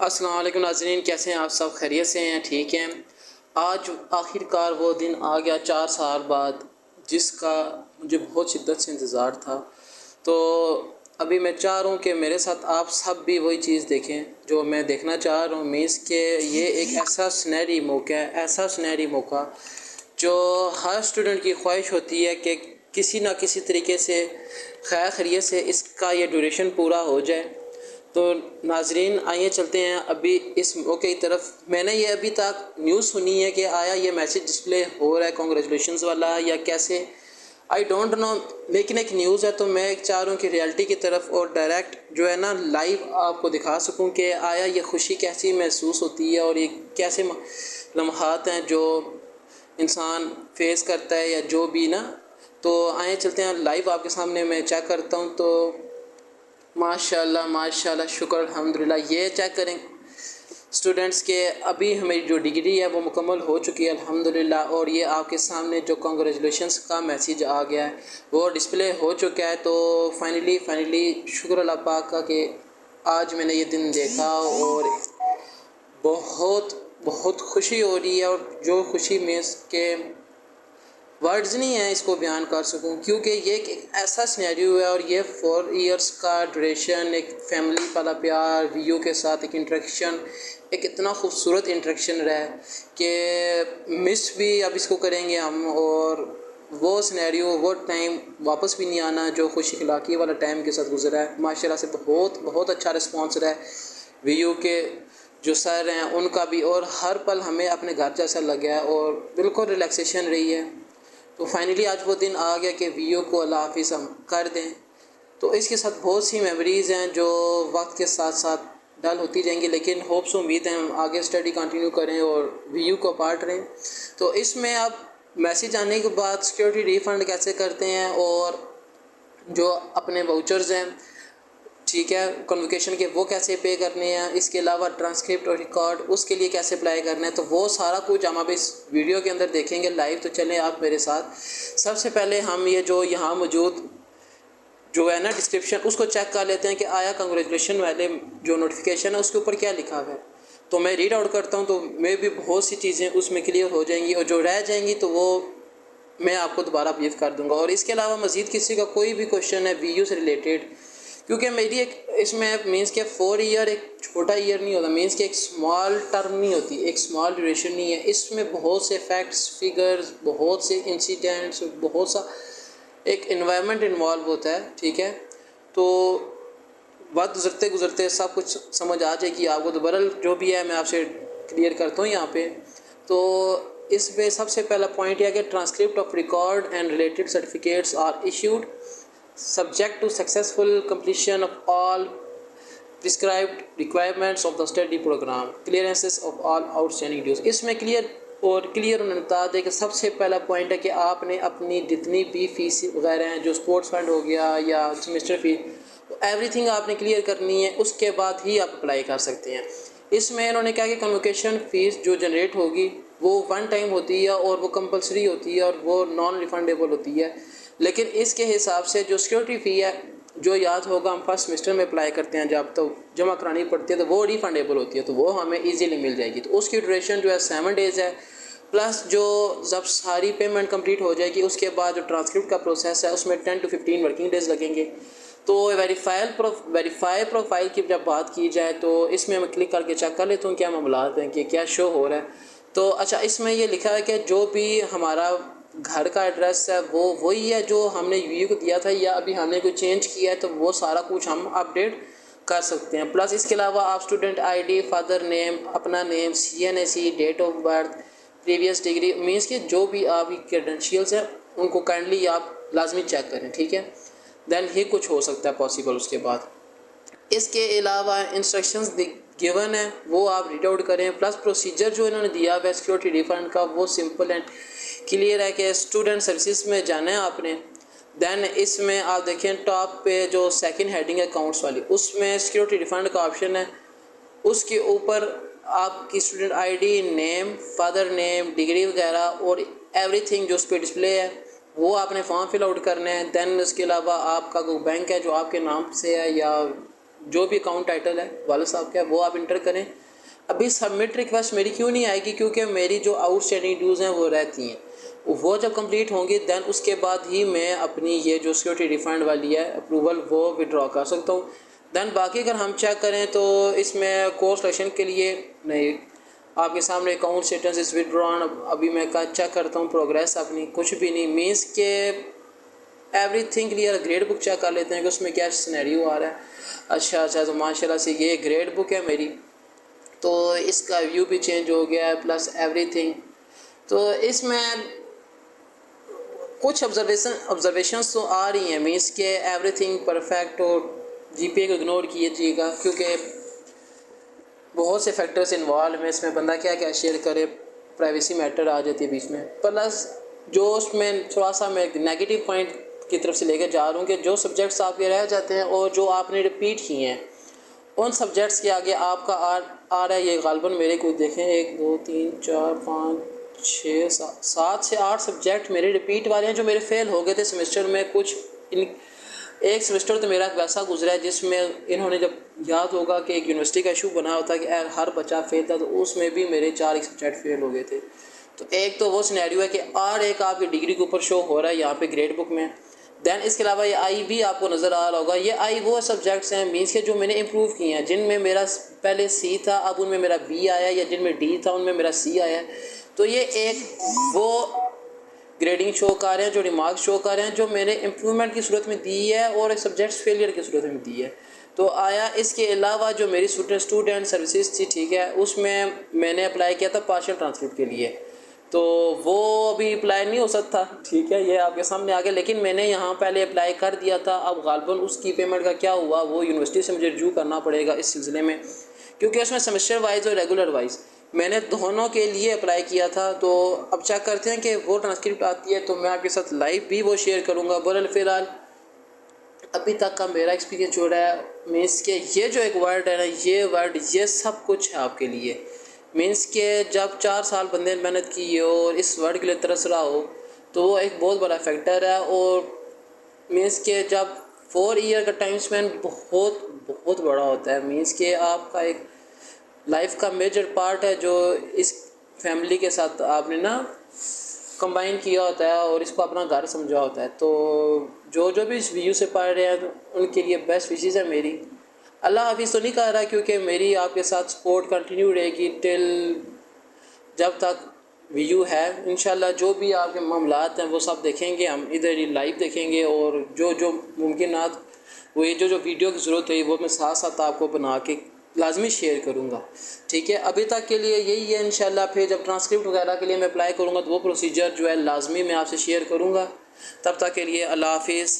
अस्सलाम वालेकुम नाज़रीन, कैसे हैं आप सब? खैरियत से हैं? ठीक हैं। आज आखिरकार वो दिन आ गया 4 साल बाद, जिसका मुझे बहुत शिद्दत से इंतज़ार था। तो अभी मैं चाह रहा हूँ कि मेरे साथ आप सब भी वही चीज़ देखें जो मैं देखना चाह रहा हूँ। मीन्स के ये एक ऐसा सुनहरी मौका है, ऐसा सुनहरी मौका जो हर स्टूडेंट की ख्वाहिश होती है कि किसी ना किसी तरीके से खैर खैरियत से इसका ये ड्यूरेशन पूरा हो जाए। तो नाजरीन, आइए चलते हैं अभी इस मौके की तरफ। मैंने ये अभी तक न्यूज़ सुनी है कि आया ये मैसेज डिस्प्ले हो रहा है कॉन्ग्रेचुलेशंस वाला या कैसे, आई डोंट नो, लेकिन एक न्यूज़ है। तो मैं एक चाह रहा हूँ कि रियलिटी की तरफ और डायरेक्ट जो है ना लाइव आपको दिखा सकूँ कि आया ये खुशी कैसी महसूस होती है और ये कैसे लम्हात हैं जो इंसान फेस करता है या जो भी ना। तो आइए चलते हैं लाइव आपके सामने मैं चेक करता हूँ। तो माशाल्लाह माशाल्लाह, शुक्र अल्हम्दुलिल्लाह। ये चेक करें स्टूडेंट्स के, अभी हमारी जो डिग्री है वो मुकम्मल हो चुकी है अल्हम्दुलिल्लाह। और ये आपके सामने जो कांग्रेचुलेशंस का मैसेज आ गया है वो डिस्प्ले हो चुका है। तो फाइनली शुक्र अल्लाह पाक का कि आज मैंने ये दिन देखा और बहुत बहुत खुशी हो रही है। और जो खुशी में इसके वर्ड्स नहीं है इसको बयान कर सकूं, क्योंकि ये एक ऐसा सिनेरियो है और ये 4 इयर्स का ड्यूरेशन, एक फैमिली वाला प्यार, वीयू के साथ एक इंटरेक्शन, एक इतना खूबसूरत इंटरेक्शन रहा है कि मिस भी अब इसको करेंगे हम। और वो सिनेरियो, वो टाइम वापस भी नहीं आना जो खुशी खिलाकी वाला टाइम के साथ गुजरा है। माशाल्लाह से बहुत बहुत अच्छा रिस्पॉन्स रहा है वीयू के जो सर हैं उनका भी, और हर पल हमें अपने घर जैसा लगा है और बिल्कुल रिलैक्सेशन रही है। तो फाइनली आज वो दिन आ गया कि वीओ को अल्लाह हाफिज़ हम कर दें। तो इसके साथ बहुत सी मेमोरीज़ हैं जो वक्त के साथ साथ डल होती जाएंगी, लेकिन होप्स उम्मीद हैं हम आगे स्टडी कंटिन्यू करें और वीयू को पार्ट रहें। तो इसमें अब मैसेज आने के बाद सिक्योरिटी रिफ़ंड कैसे करते हैं और जो अपने वाउचर्स हैं, ठीक है, कन्वोकेशन के, वो कैसे पे करने हैं, इसके अलावा ट्रांसक्रिप्ट और रिकॉर्ड उसके लिए कैसे अप्लाई करना है, तो वो सारा कुछ हम अब इस वीडियो के अंदर देखेंगे लाइव। तो चलें आप मेरे साथ। सबसे पहले हम ये जो यहाँ मौजूद जो है ना डिस्क्रिप्शन, उसको चेक कर लेते हैं कि आया कंग्रेचुलेशन वाले जो नोटिफिकेशन है उसके ऊपर क्या लिखा हुआ है। तो मैं रीड आउट करता हूँ, तो मैं भी बहुत सी चीज़ें उसमें क्लियर हो जाएंगी और जो रह जाएंगी तो वो मैं आपको दोबारा ब्रीफ कर दूंगा। और इसके अलावा मज़ीद किसी का कोई भी क्वेश्चन है वीयू से रिलेटेड, क्योंकि मेरी एक इसमें मीन्स के 4 ईयर एक छोटा ईयर नहीं होता, मीन्स कि एक स्मॉल टर्म नहीं होती, एक स्मॉल ड्यूरेशन नहीं है। इसमें बहुत से फैक्ट्स, फिगर्स, बहुत से इंसिडेंट्स, बहुत सा एक इन्वायरमेंट इन्वॉल्व होता है, ठीक है। तो वक्त गुजरते गुजरते सब कुछ समझ आ जाएगी आपको। तो बहरहाल जो भी है मैं आपसे क्लियर करता हूँ यहाँ पे। तो इसमें सबसे पहला पॉइंट यह है कि transcript of record and related certificates are issued subject to successful completion of all prescribed requirements of the study program, clearances of all outstanding dues। इसमें क्लियर उन्होंने बता दें कि सबसे पहला पॉइंट है कि आपने अपनी जितनी भी फीस वगैरह हैं, जो स्पोर्ट्स फंड हो गया या सेमेस्टर फी, एवरीथिंग आपने क्लियर करनी है, उसके बाद ही आप अप्लाई कर सकते हैं। इसमें इन्होंने कहा कि कन्वोकेशन फ़ीस जो जनरेट होगी वो 1 टाइम होती है और वो कंपलसरी होती है और वो नॉन रिफंडेबल होती है। लेकिन इसके हिसाब से जो सिक्योरिटी फ़ी है, जो याद होगा हम फर्स्ट सेमेस्टर में अप्लाई करते हैं जब तो जमा करानी पड़ती है, तो वो रिफंडेबल होती है, तो वो हमें इजीली मिल जाएगी। तो उसकी ड्यूरेशन जो है 7 डेज़ है। प्लस जो जब सारी पेमेंट कंप्लीट हो जाएगी उसके बाद जो ट्रांसक्रिप्ट का प्रोसेस है उसमें 10 to 15 वर्किंग डेज़ लगेंगे। तो वेरीफाई प्रोफाइल की जब बात की जाए तो इसमें मैं क्लिक करके चेक कर लेता हूँ क्या मामलात हैं कि क्या शो हो रहा है। तो अच्छा, इसमें ये लिखा है कि जो भी हमारा घर का एड्रेस है वो वही है जो हमने वीयू को दिया था, या अभी हमने कोई चेंज किया है तो वो सारा कुछ हम अपडेट कर सकते हैं। प्लस इसके अलावा आप स्टूडेंट आईडी, फादर नेम, अपना name, CNSE, date of birth, previous degree, means कि जो भी आपकी क्रेडेंशियल्स हैं उनको काइंडली आप लाजमी चेक करें, ठीक है। देन ही कुछ हो सकता है पॉसिबल उसके बाद। इसके अलावा इंस्ट्रक्शंस गिवन है वो आप रीड आउट करें। प्लस प्रोसीजर जो इन्होंने दिया है सिक्योरिटी रिफंड का वो सिंपल एंड क्लियर है कि स्टूडेंट सर्विसेज में जाना है आपने। देन इसमें आप देखें टॉप पे जो सेकंड हेडिंग है अकाउंट्स वाली, उसमें सिक्योरिटी रिफंड का ऑप्शन है। उसके ऊपर आपकी student ID, name, father name, degree वगैरह और एवरीथिंग जो उस पर डिस्प्ले है वो आपने फॉर्म फिल आउट करना है। देन उसके अलावा आपका कोई बैंक है जो आपके नाम से है या जो भी अकाउंट टाइटल है वालिद साहब का वो आप इंटर करें। अभी सबमिट रिक्वेस्ट मेरी क्यों नहीं आएगी, क्योंकि मेरी जो आउटस्टैंडिंग ड्यूज़ हैं वो रहती हैं, वो जब कंप्लीट होंगी दैन उसके बाद ही मैं अपनी ये जो सिक्योरिटी रिफंड वाली है अप्रूवल वो विड्रॉ कर सकता हूँ। दैन बाकी अगर हम चेक करें तो इसमें कोर्स सिलेक्शन के लिए नहीं, आपके सामने अकाउंट स्टेटस इस विड्रॉन, अभी मैं चेक करता हूँ प्रोग्रेस अपनी, कुछ भी नहीं, मीन्स के everything clear. Grade book check कर लेते हैं कि उसमें क्या सिनेरियो आ रहा है। अच्छा तो माशाल्लाह से ये ग्रेड बुक है मेरी, तो इसका व्यू भी चेंज हो गया है प्लस एवरीथिंग। तो इसमें कुछ ऑब्जर्वेशंस तो आ रही हैं, मीन्स के एवरीथिंग परफेक्ट हो। जीपीए को इग्नोर कीजिएगा क्योंकि बहुत से फैक्टर्स इन्वॉल्व हैं इसमें, बंदा क्या क्या शेयर करे, प्राइवेसी मैटर आ जाती है बीच में। प्लस जो उसमें थोड़ा सा मैं नेगेटिव पॉइंट की तरफ से लेकर जा रहा हूँ कि जो सब्जेक्ट्स आपके रह जाते हैं और जो आपने रिपीट किए हैं उन सब्जेक्ट्स के आगे आपका आ रहा है ये गालबन मेरे को देखें 1 2 3 4 5 6 7 से 8 सब्जेक्ट मेरे रिपीट वाले हैं जो मेरे फेल हो गए थे सेमेस्टर में। कुछ एक सेमेस्टर तो मेरा वैसा गुजरा है जिसमें इन्होंने, जब याद होगा कि एक यूनिवर्सिटी का इशू बना होता कि हर बच्चा फेल था, तो उसमें भी मेरे 4 सब्जेक्ट फेल हो गए थे। तो एक तो वो सिनेरियो है कि एक आपकी डिग्री के ऊपर शो हो रहा है यहाँ पे ग्रेड बुक में। दैन इसके अलावा ये आई भी आपको नज़र आ रहा होगा, ये आई वो सब्जेक्ट्स हैं मीन्स के जो मैंने इम्प्रूव किए हैं, जिनमें मेरा पहले सी था अब उनमें मेरा बी आया, या जिनमें डी था उनमें मेरा सी आया है। तो ये एक वो ग्रेडिंग शो कर रहे हैं, जो रिमार्क शो कर रहे हैं, जो मैंने इम्प्रूवमेंट की सूरत में दी है और एक सब्जेक्ट्स फेलियर की सूरत में दी है। तो आया इसके अलावा जो मेरी स्टूडेंट सर्विसेज थी, ठीक है, उसमें मैंने अप्लाई किया था पार्शियल ट्रांसक्रिप्ट के लिए, तो वो अभी अप्लाई नहीं हो सकता, ठीक है, ये आपके सामने आ गया। लेकिन मैंने यहाँ पहले अप्लाई कर दिया था, अब गालबन उसकी पेमेंट का क्या हुआ वो यूनिवर्सिटी से मुझे रिव्यू करना पड़ेगा इस सिलसिले में, क्योंकि उसमें सेमेस्टर वाइज और रेगुलर वाइज मैंने दोनों के लिए अप्लाई किया था। तो अब चेक करते हैं कि वो ट्रांसक्रिप्ट आती है तो मैं आपके साथ लाइव भी वो शेयर करूँगा। बहरहाल फ़िलहाल अभी तक का मेरा एक्सपीरियंस जो रहा है, मीन्स के ये जो एक वर्ड है ना, ये वर्ड ये सब कुछ है आपके लिए। मीन्स के जब 4 साल बंदे ने मेहनत की हो और इस वर्ड के लिए तरस रहा हो तो वो एक बहुत बड़ा फैक्टर है। और मीन्स के जब 4 ईयर का टाइम स्पेंड बहुत बड़ा होता है, मीन्स के आपका एक लाइफ का मेजर पार्ट है जो इस फैमिली के साथ आपने ना कंबाइन किया होता है और इसको अपना घर समझा होता है। तो जो भी इस वीडियो से पढ़ रहे हैं तो उनके लिए बेस्ट विशेज़ है मेरी। अल्लाह हाफिज़ तो नहीं कह रहा, क्योंकि मेरी आपके साथ सपोर्ट कंटिन्यू रहेगी टिल जब तक व्यू है। इंशाल्लाह जो भी आपके मामलात हैं वो सब देखेंगे, हम इधर ही लाइव देखेंगे, और जो मुमकिनात वो ये जो वीडियो की ज़रूरत है वो मैं साथ साथ आपको बना के लाजमी शेयर करूँगा, ठीक है। अभी तक के लिए यही है, इंशाल्लाह फिर जब ट्रांसक्रिप्ट वगैरह के लिए मैं अप्लाई करूँगा तो वो प्रोसीजर जो है लाजमी मैं आपसे शेयर करूँगा। तब तक के लिए अल्लाह हाफिज़।